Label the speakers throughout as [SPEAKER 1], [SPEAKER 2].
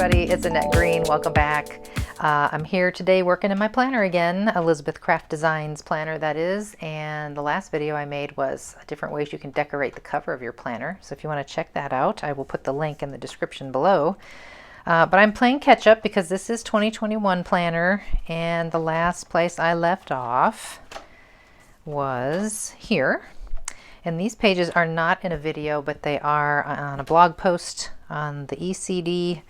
[SPEAKER 1] everybody, it's Annette Green. Welcome back. I'm here today working in my planner again, Elizabeth Craft Designs planner that is, and the last video I made was different ways you can decorate the cover of your planner. So if you want to check that out, I will put the link in the description below. But I'm playing catch up because this is 2021 planner, and the last place I left off was here. And these pages are not in a video, but they are on a blog post on the ECD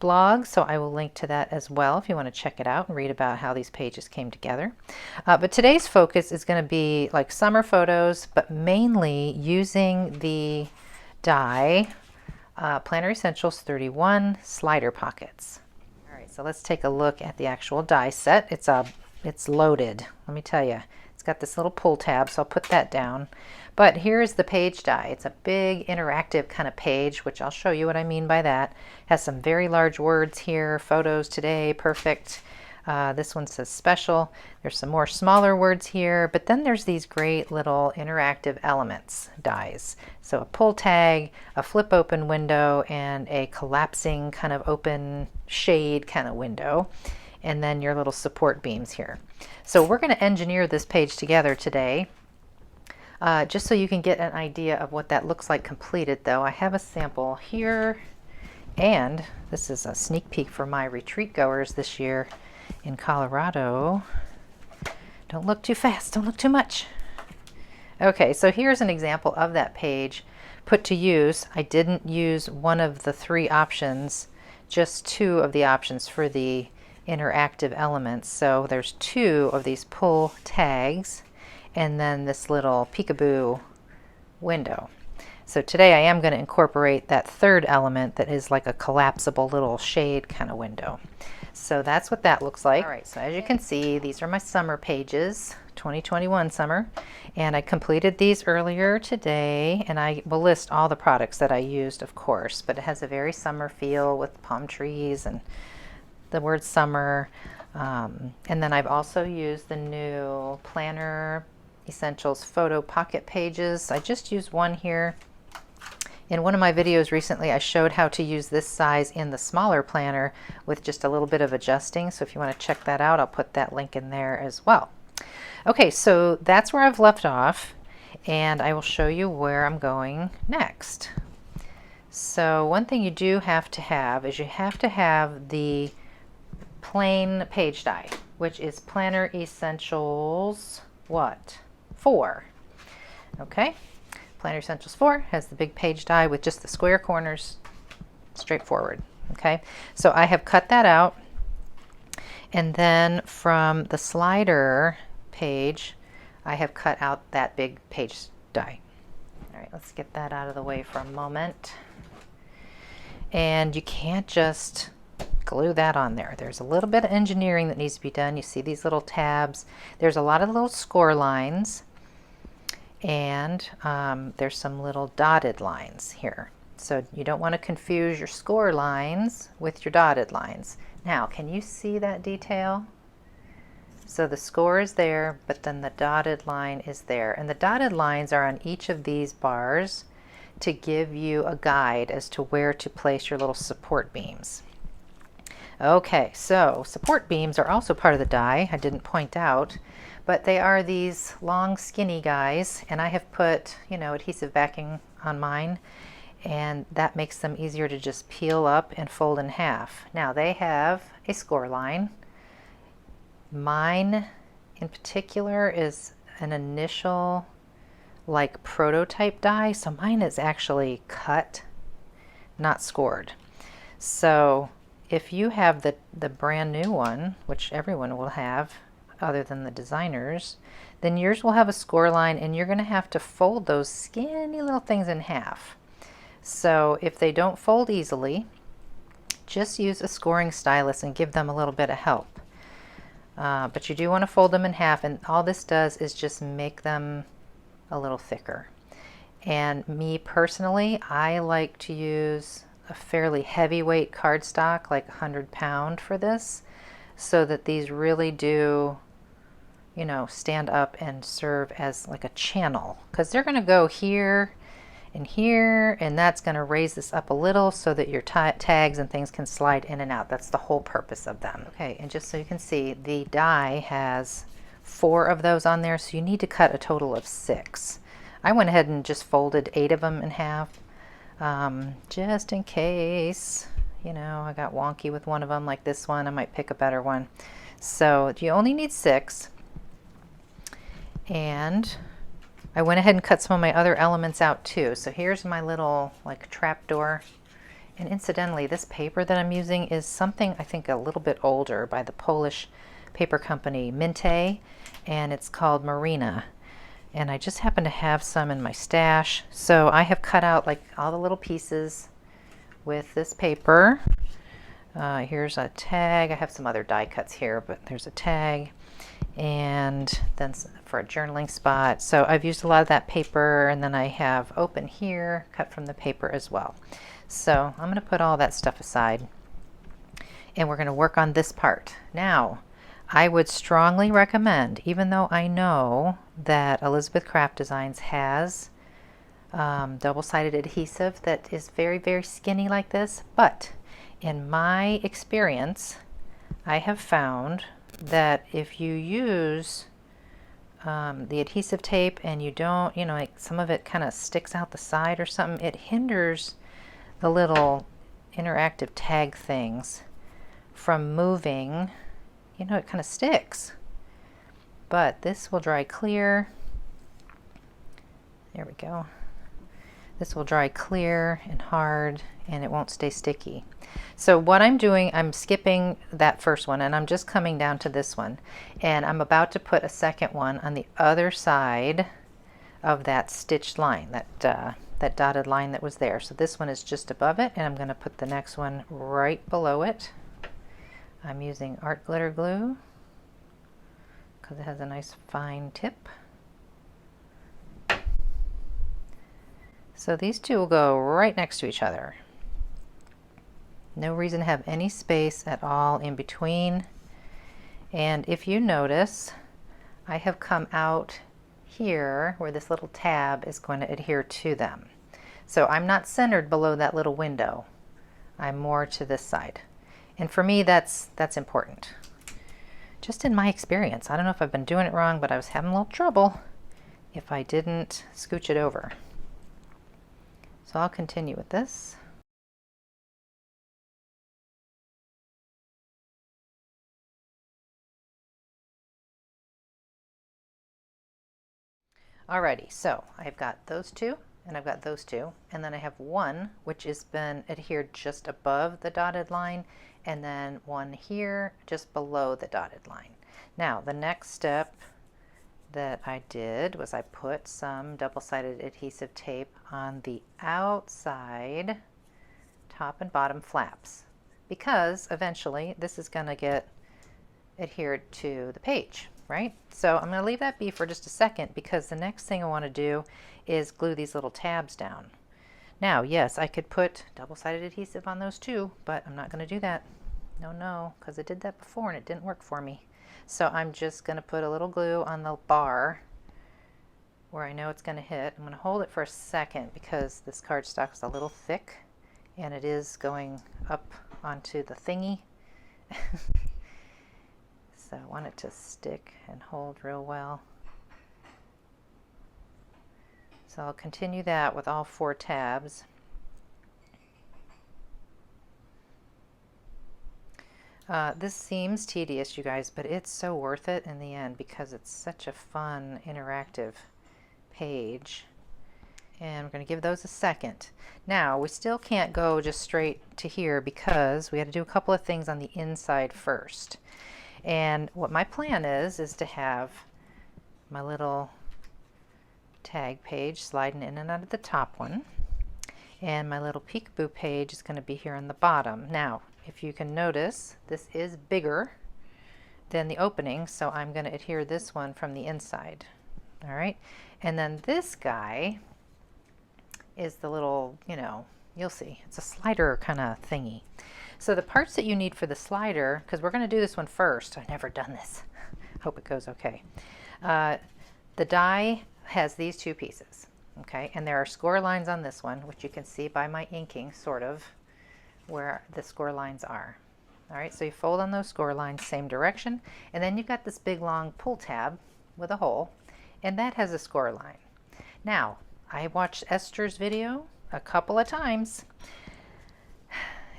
[SPEAKER 1] blog, so I will link to that as well if you want to check it out and read about how these pages came together. But today's focus is going to be like summer photos, but mainly using the die Planner Essentials 31 slider pockets. All right, so let's take a look at the actual die set. It's loaded, let me tell you. It's got this little pull tab, so I'll put that down. But here's the page die. It's a big interactive kind of page, which I'll show you what I mean by that. It has some very large words here. Photos today, perfect. This one says special. There's some more smaller words here, but then there's these great little interactive elements dies. So a pull tag, a flip open window, and a collapsing kind of open shade kind of window. And then your little support beams here. So we're going to engineer this page together today. Just so you can get an idea of what that looks like completed, though, I have a sample here, and this is a sneak peek for my retreat goers this year in Colorado. Don't look too fast, don't look too much. Okay, so here's an example of that page put to use. I didn't use one of the three options, just two of the options for the interactive elements. So there's two of these pull tags, and then this little peekaboo window. So today I am going to incorporate that third element that is like a collapsible little shade kind of window. So that's what that looks like. All right, so as you can see, these are my summer pages, 2021 summer, and I completed these earlier today, and I will list all the products that I used, of course, but it has a very summer feel with palm trees and the word summer. And then I've also used the new Planner Essentials photo pocket pages. I just used one here. In one of my videos recently, I showed how to use this size in the smaller planner with just a little bit of adjusting. So if you want to check that out, I'll put that link in there as well. Okay, so that's where I've left off, and I will show you where I'm going next. So one thing you do have to have is you have to have the plain page die, which is Planner Essentials what? 4. Okay, Planner Essentials 4 has the big page die with just the square corners, straightforward. Okay, so I have cut that out, and then from the slider page I have cut out that big page die. All right, let's get that out of the way for a moment. And you can't just glue that on there. There's a little bit of engineering that needs to be done. You see these little tabs. There's a lot of little score lines, and there's some little dotted lines here. So you don't want to confuse your score lines with your dotted lines. Now, can you see that detail? So the score is there, but then the dotted line is there. And the dotted lines are on each of these bars to give you a guide as to where to place your little support beams. Okay, so support beams are also part of the die. I didn't point out, but they are these long skinny guys, and I have put, you know, adhesive backing on mine, and that makes them easier to just peel up and fold in half. Now they have a score line. Mine in particular is an initial like prototype die, so mine is actually cut, not scored. So if you have the brand new one, which everyone will have other than the designers, then yours will have a score line, and you're going to have to fold those skinny little things in half. So if they don't fold easily, just use a scoring stylus and give them a little bit of help. But you do want to fold them in half, and all this does is just make them a little thicker. And me personally, I like to use a fairly heavyweight cardstock, like 100-pound for this, so that these really do, you know, stand up and serve as like a channel, because they're going to go here in here, and that's going to raise this up a little so that your tags and things can slide in and out. That's the whole purpose of them. Okay, and just so you can see, the die has 4 of those on there, so you need to cut a total of 6. I went ahead and just folded 8 of them in half, just in case, you know, I got wonky with one of them like this one. I might pick a better one. So you only need 6. And I went ahead and cut some of my other elements out too. So here's my little like trap door. And incidentally, this paper that I'm using is something I think a little bit older by the Polish paper company Minte, and it's called Marina. And I just happen to have some in my stash. So I have cut out like all the little pieces with this paper. Here's a tag. I have some other die cuts here, but there's a tag. And then for a journaling spot. So I've used a lot of that paper, and then I have open here, cut from the paper as well. So I'm going to put all that stuff aside, and we're going to work on this part. Now, I would strongly recommend, even though I know that Elizabeth Craft Designs has double-sided adhesive that is very, very skinny like this, but in my experience, I have found that if you use the adhesive tape and you don't, you know, like some of it kind of sticks out the side or something, it hinders the little interactive tag things from moving. You know, it kind of sticks. But this will dry clear. There we go. This will dry clear and hard, and it won't stay sticky. So what I'm doing, I'm skipping that first one, and I'm just coming down to this one. And I'm about to put a second one on the other side of that stitched line, that dotted line that was there. So this one is just above it, and I'm going to put the next one right below it. I'm using art glitter glue because it has a nice fine tip. So these two will go right next to each other. No reason to have any space at all in between. And if you notice, I have come out here where this little tab is going to adhere to them. So I'm not centered below that little window. I'm more to this side. And for me, that's important. Just in my experience. I don't know if I've been doing it wrong, but I was having a little trouble if I didn't scooch it over. So I'll continue with this. Alrighty, so I've got those two, and I've got those two, and then I have one which has been adhered just above the dotted line, and then one here just below the dotted line. Now the next step that I did was I put some double-sided adhesive tape on the outside top and bottom flaps, because eventually this is going to get adhered to the page. Right? So I'm going to leave that be for just a second, because the next thing I want to do is glue these little tabs down. Now, yes, I could put double-sided adhesive on those too, but I'm not going to do that. No, because I did that before and it didn't work for me. So I'm just going to put a little glue on the bar where I know it's going to hit. I'm going to hold it for a second because this cardstock is a little thick and it is going up onto the thingy. So I want it to stick and hold real well. So I'll continue that with all 4 tabs. This seems tedious, you guys, but it's so worth it in the end because it's such a fun, interactive page. And we're going to give those a second. Now, we still can't go just straight to here because we had to do a couple of things on the inside first. And what my plan is to have my little tag page sliding in and out of the top one. And my little peekaboo page is going to be here on the bottom. Now, if you can notice, this is bigger than the opening, so I'm going to adhere this one from the inside. All right. And then this guy is the little, you know, you'll see, it's a slider kind of thingy. So the parts that you need for the slider, because we're going to do this one first. I've never done this. Hope it goes okay. The die has these 2 pieces. Okay, and there are score lines on this one, which you can see by my inking, sort of, where the score lines are. All right, so you fold on those score lines, same direction, and then you've got this big long pull tab with a hole, and that has a score line. Now, I watched Esther's video a couple of times,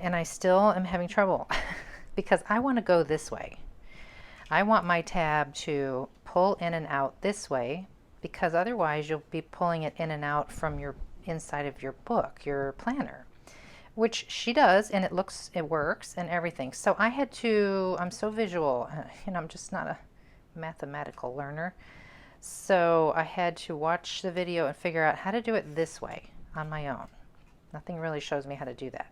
[SPEAKER 1] and I still am having trouble because I want to go this way. I want my tab to pull in and out this way, because otherwise you'll be pulling it in and out from your inside of your book, your planner, which she does, and it works and everything. So I had to, I'm so visual, I'm just not a mathematical learner. So I had to watch the video and figure out how to do it this way on my own. Nothing really shows me how to do that.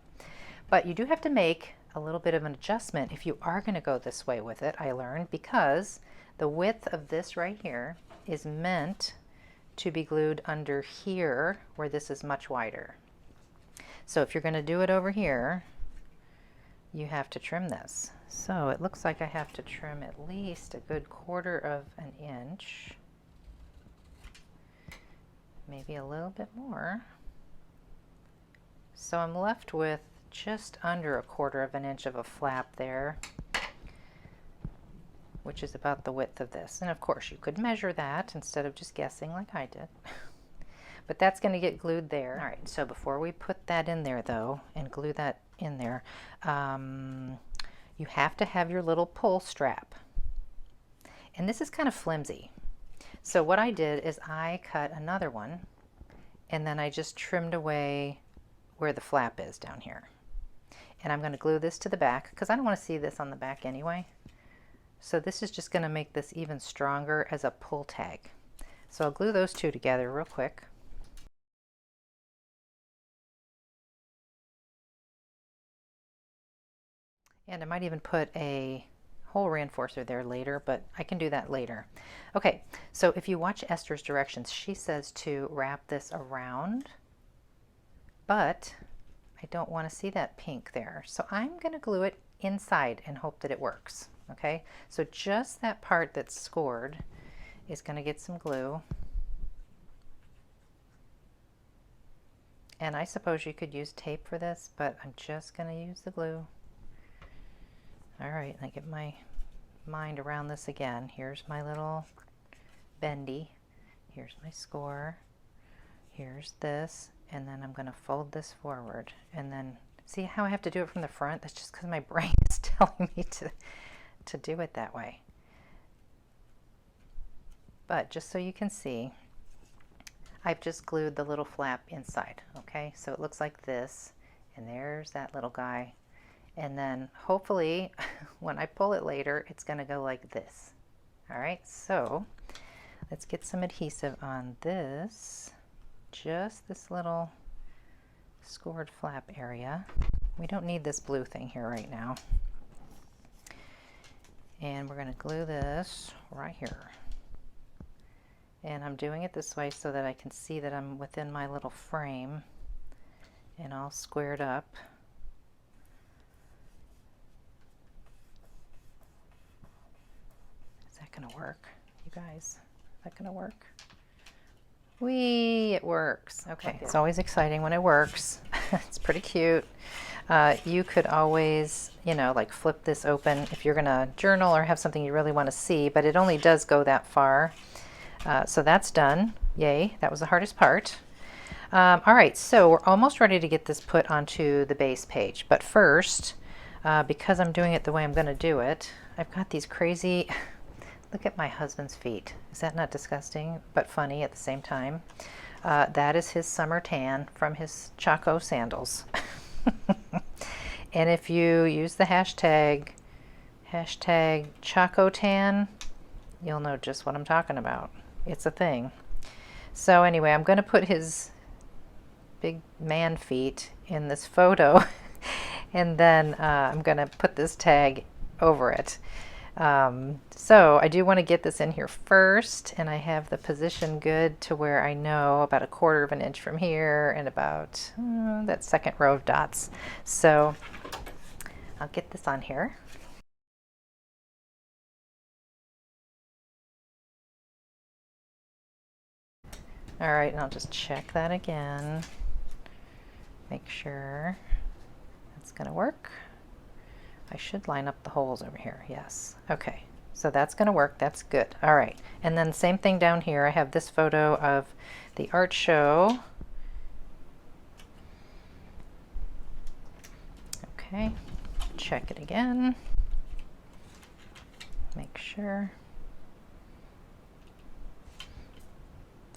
[SPEAKER 1] But you do have to make a little bit of an adjustment if you are going to go this way with it, I learned, because the width of this right here is meant to be glued under here, where this is much wider. So if you're going to do it over here, you have to trim this. So it looks like I have to trim at least a good 1/4 of an inch, maybe a little bit more. So I'm left with just under a 1/4 of an inch of a flap there, which is about the width of this. And of course you could measure that instead of just guessing like I did. But that's going to get glued there. All right, so before we put that in there though, and glue that in there, you have to have your little pull strap. And this is kind of flimsy. So what I did is I cut another one, and then I just trimmed away where the flap is down here. And I'm going to glue this to the back because I don't want to see this on the back anyway. So this is just going to make this even stronger as a pull tag. So I'll glue those two together real quick. And I might even put a hole reinforcer there later, but I can do that later. Okay, so if you watch Esther's directions, she says to wrap this around, but I don't want to see that pink there. So I'm going to glue it inside and hope that it works. Okay, so just that part that's scored is going to get some glue. And I suppose you could use tape for this, but I'm just going to use the glue. All right, I get my mind around this again. Here's my little bendy. Here's my score. Here's this. And then I'm going to fold this forward. And then, see how I have to do it from the front? That's just because my brain is telling me to do it that way. But just so you can see, I've just glued the little flap inside. Okay, so it looks like this. And there's that little guy. And then hopefully when I pull it later, it's going to go like this. All right, so let's get some adhesive on this, just this little scored flap area. We don't need this blue thing here right now. And we're going to glue this right here. And I'm doing it this way so that I can see that I'm within my little frame and all squared up. Is that gonna work, you guys? Is that gonna work? Whee, it works. Okay, it's always exciting when it works. It's pretty cute. You could always, like flip this open if you're gonna journal or have something you really want to see, but it only does go that far. So that's done. Yay, that was the hardest part. All right, so we're almost ready to get this put onto the base page. But first, because I'm doing it the way I'm gonna do it, I've got these crazy... Look at my husband's feet. Is that not disgusting, but funny at the same time? That is his summer tan from his Chaco sandals. And if you use the hashtag Chaco tan, you'll know just what I'm talking about. It's a thing. So anyway, I'm going to put his big man feet in this photo, and then I'm going to put this tag over it. So I do want to get this in here first, and I have the position good to where I know about a 1/4 of an inch from here and about that second row of dots. So I'll get this on here. All right, and I'll just check that again. Make sure that's gonna work. I should line up the holes over here, yes. Okay, so that's gonna work, that's good. All right, and then same thing down here. I have this photo of the art show. Okay, check it again. Make sure.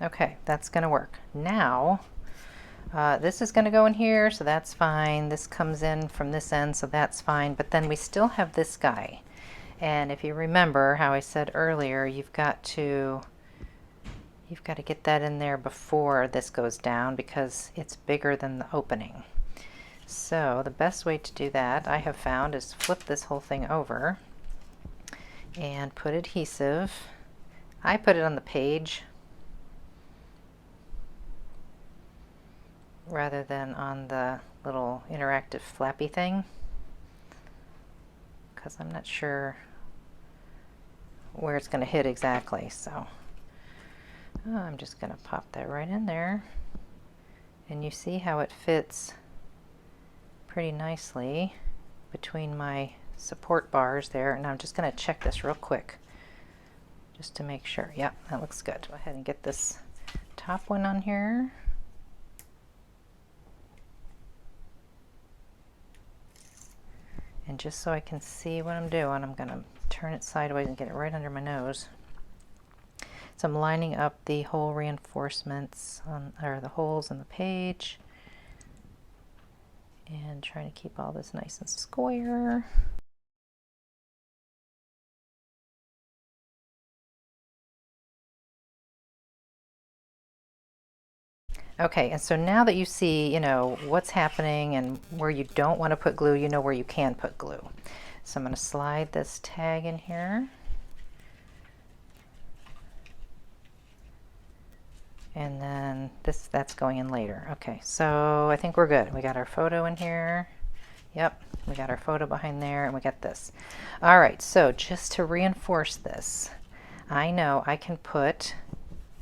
[SPEAKER 1] Okay, that's gonna work. Now, this is gonna go in here, so that's fine. This comes in from this end, so that's fine. But then we still have this guy. And if you remember how I said earlier, you've got to get that in there before this goes down because it's bigger than the opening. So the best way to do that, I have found, is flip this whole thing over and put adhesive. I put it on the page rather than on the little interactive flappy thing because I'm not sure where it's going to hit exactly. So I'm just going to pop that right in there, and you see how it fits pretty nicely between my support bars there. And I'm just going to check this real quick just to make sure. Yeah, that looks good. Go ahead and get this top one on here. And just so I can see what I'm doing, I'm going to turn it sideways and get it right under my nose. So I'm lining up the hole reinforcements or the holes in the page and trying to keep all this nice and square. Okay, and so now that you see, you know, what's happening and where you don't want to put glue, you know where you can put glue. So I'm going to slide this tag in here. And then that's going in later. Okay, so I think we're good. We got our photo in here. Yep, we got our photo behind there, and we got this. All right, so just to reinforce this, I know I can put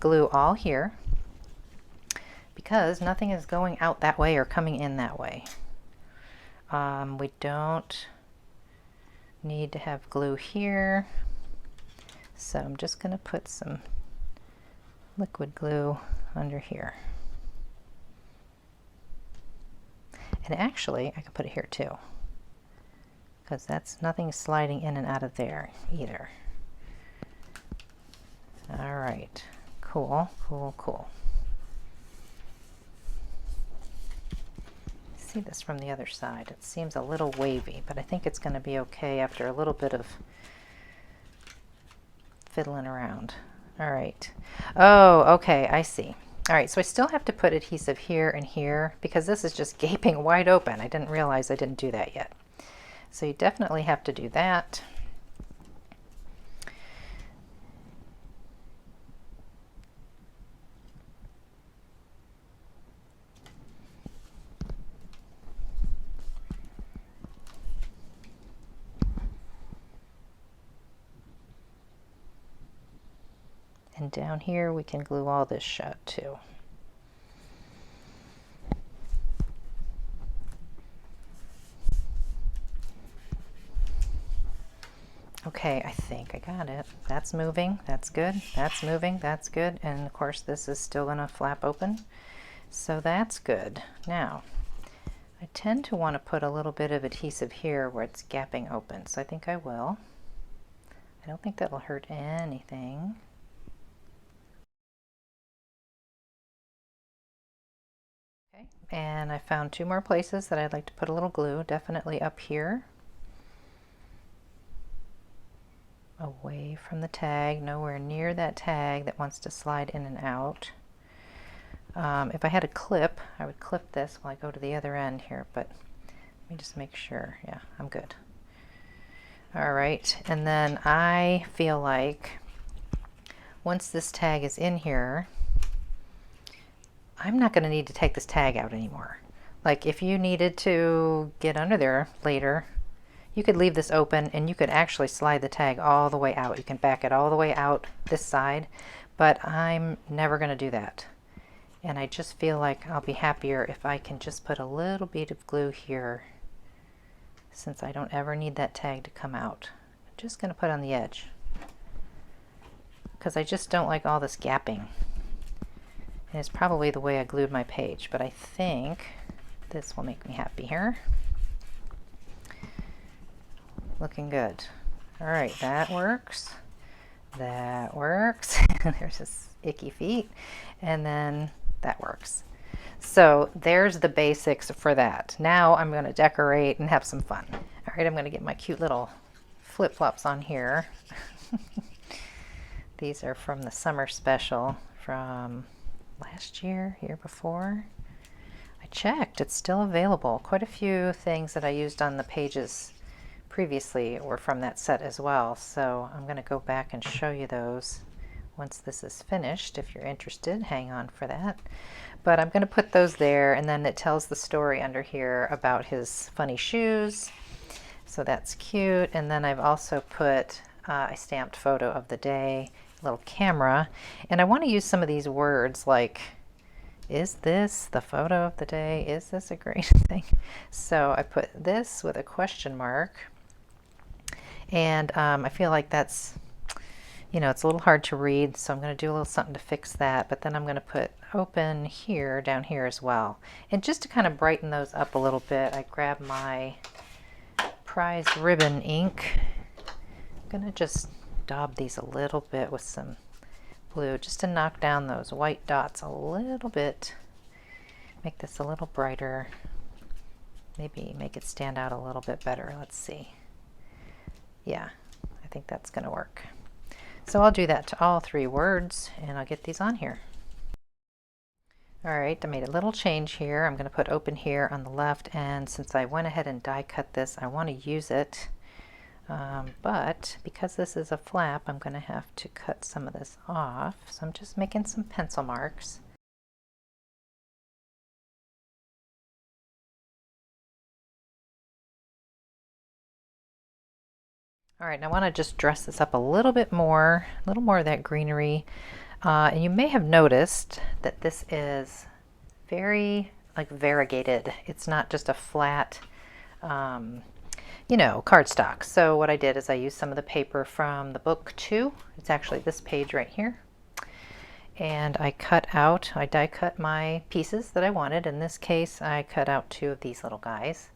[SPEAKER 1] glue all here because nothing is going out that way or coming in that way. We don't need to have glue here, so I'm just going to put some liquid glue under here. And actually, I can put it here too, because that's nothing sliding in and out of there either. All right, cool, cool, cool. See this from the other side. It seems a little wavy, but I think it's going to be okay after a little bit of fiddling around. All right. Oh, okay, I see. All right, so I still have to put adhesive here and here because this is just gaping wide open. I didn't realize I didn't do that yet. So you definitely have to do that. And down here we can glue all this shut too. Okay, I think I got it. That's moving, that's good. That's moving, that's good. And of course this is still gonna flap open. So that's good. Now, I tend to want to put a little bit of adhesive here where it's gapping open. So I think I will. I don't think that'll hurt anything. Okay, and I found two more places that I'd like to put a little glue, definitely up here. Away from the tag, nowhere near that tag that wants to slide in and out. If I had a clip, I would clip this while I go to the other end here, but let me just make sure. Yeah, I'm good. All right, and then I feel like once this tag is in here, I'm not going to need to take this tag out anymore. Like if you needed to get under there later, you could leave this open and you could actually slide the tag all the way out. You can back it all the way out this side, but I'm never going to do that. And I just feel like I'll be happier if I can just put a little bit of glue here, since I don't ever need that tag to come out. I'm just going to put on the edge, because I just don't like all this gapping. And it's probably the way I glued my page, but I think this will make me happy here. Looking good. All right, that works. That works. There's this icky feet. And then that works. So there's the basics for that. Now I'm going to decorate and have some fun. All right, I'm going to get my cute little flip-flops on here. These are from the summer special from last year, year before. I checked, it's still available. Quite a few things that I used on the pages previously were from that set as well. So I'm going to go back and show you those once this is finished. If you're interested, hang on for that. But I'm going to put those there, and then it tells the story under here about his funny shoes. So that's cute. And then I've also put a stamped photo of the day, little camera. And I want to use some of these words like, is this the photo of the day? Is this a great thing? So I put this with a question mark. And I feel like that's, you know, it's a little hard to read, so I'm going to do a little something to fix that. But then I'm going to put open here, down here as well. And just to kind of brighten those up a little bit, I grab my prize ribbon ink. I'm going to just daub these a little bit with some blue, just to knock down those white dots a little bit. Make this a little brighter. Maybe make it stand out a little bit better. Let's see. Yeah, I think that's going to work. So I'll do that to all three words, and I'll get these on here. All right, I made a little change here. I'm going to put open here on the left, and since I went ahead and die cut this, I want to use it. But because this is a flap, I'm going to have to cut some of this off. So I'm just making some pencil marks. All right, I want to just dress this up a little bit more, a little more of that greenery. And you may have noticed that this is very like variegated. It's not just a flat, you know, cardstock. So what I did is I used some of the paper from the book too. It's actually this page right here. And I die cut my pieces that I wanted. In this case, I cut out two of these little guys.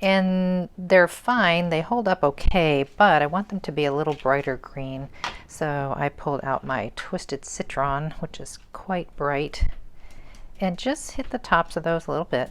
[SPEAKER 1] And they're fine, they hold up okay, but I want them to be a little brighter green. So I pulled out my Twisted Citron, which is quite bright, and just hit the tops of those a little bit.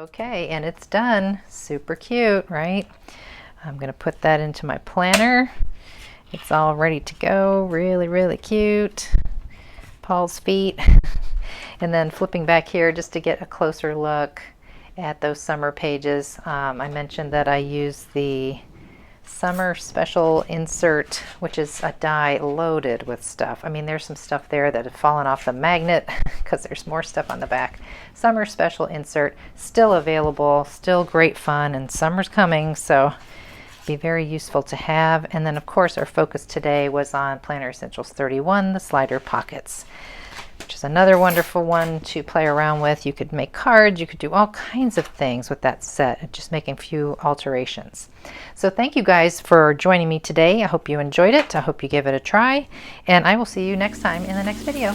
[SPEAKER 1] Okay, and it's done. Super cute, right? I'm going to put that into my planner. It's all ready to go. Really, really cute. Paul's feet. And then flipping back here just to get a closer look at those summer pages. I mentioned that I use the summer special insert, which is a die loaded with stuff. I mean, there's some stuff there that had fallen off the magnet because there's more stuff on the back. Summer special insert, still available, still great fun, and summer's coming, so be very useful to have. And then of course our focus today was on Planner Essentials 31, the slider pockets, which is another wonderful one to play around with. You could make cards, you could do all kinds of things with that set, just making a few alterations. So thank you guys for joining me today. I hope you enjoyed it. I hope you give it a try, and I will see you next time in the next video.